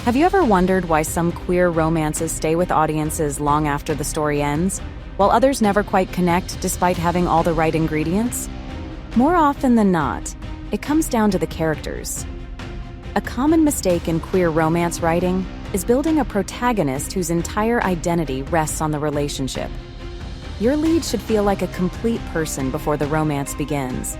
Have you ever wondered why some queer romances stay with audiences long after the story ends, while others never quite connect despite having all the right ingredients? More often than not, it comes down to the characters. A common mistake in queer romance writing is building a protagonist whose entire identity rests on the relationship. Your lead should feel like a complete person before the romance begins.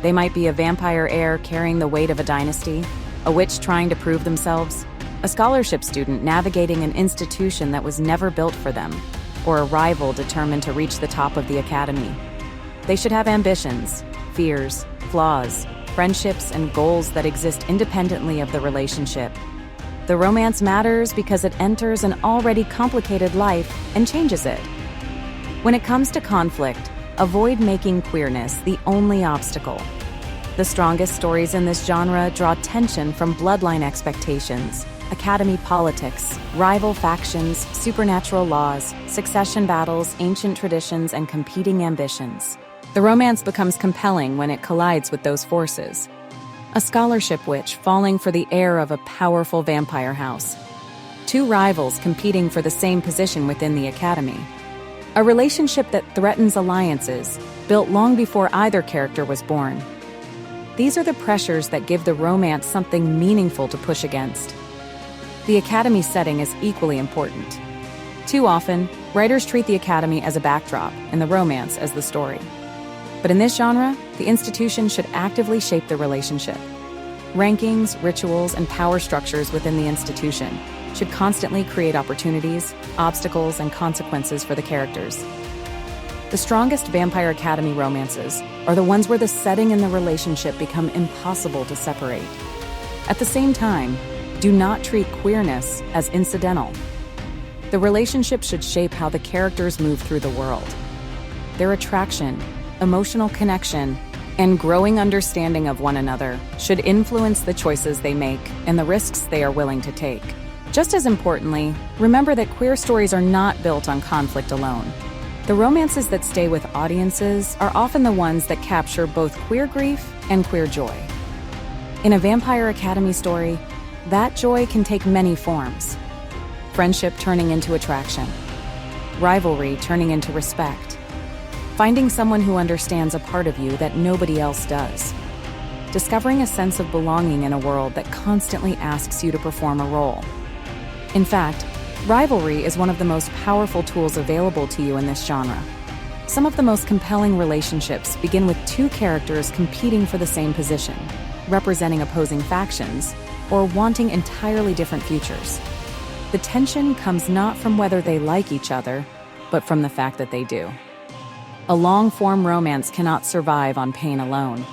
They might be a vampire heir carrying the weight of a dynasty, a witch trying to prove themselves, a scholarship student navigating an institution that was never built for them, or a rival determined to reach the top of the academy. They should have ambitions, fears, flaws, friendships, and goals that exist independently of the relationship. The romance matters because it enters an already complicated life and changes it. When it comes to conflict, avoid making queerness the only obstacle. The strongest stories in this genre draw tension from bloodline expectations, academy politics, rival factions, supernatural laws, succession battles, ancient traditions, and competing ambitions. The romance becomes compelling when it collides with those forces. A scholarship witch falling for the heir of a powerful vampire house. Two rivals competing for the same position within the academy. A relationship that threatens alliances, built long before either character was born. These are the pressures that give the romance something meaningful to push against. The academy setting is equally important. Too often, writers treat the academy as a backdrop and the romance as the story. But in this genre, the institution should actively shape the relationship. Rankings, rituals, and power structures within the institution should constantly create opportunities, obstacles, and consequences for the characters. The strongest Vampire Academy romances are the ones where the setting and the relationship become impossible to separate. At the same time, do not treat queerness as incidental. The relationship should shape how the characters move through the world. Their attraction, emotional connection, and growing understanding of one another should influence the choices they make and the risks they are willing to take. Just as importantly, remember that queer stories are not built on conflict alone. The romances that stay with audiences are often the ones that capture both queer grief and queer joy. In a Vampire Academy story, that joy can take many forms. Friendship turning into attraction, rivalry turning into respect, finding someone who understands a part of you that nobody else does, discovering a sense of belonging in a world that constantly asks you to perform a role. In fact, rivalry is one of the most powerful tools available to you in this genre. Some of the most compelling relationships begin with two characters competing for the same position, representing opposing factions, or wanting entirely different futures. The tension comes not from whether they like each other, but from the fact that they do. A long-form romance cannot survive on pain alone.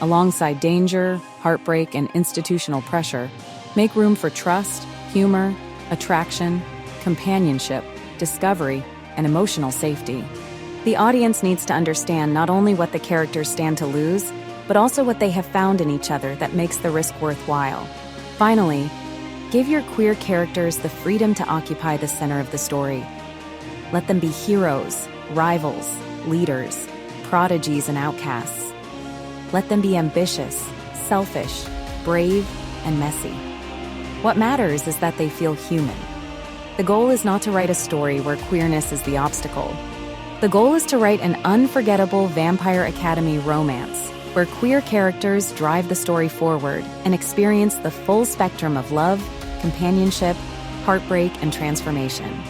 Alongside danger, heartbreak, and institutional pressure, make room for trust, humor, attraction, companionship, discovery, and emotional safety. The audience needs to understand not only what the characters stand to lose, but also what they have found in each other that makes the risk worthwhile. Finally, give your queer characters the freedom to occupy the center of the story. Let them be heroes, rivals, leaders, prodigies, and outcasts. Let them be ambitious, selfish, brave, and messy. What matters is that they feel human. The goal is not to write a story where queerness is the obstacle. The goal is to write an unforgettable Vampire Academy romance where queer characters drive the story forward and experience the full spectrum of love, companionship, heartbreak, and transformation.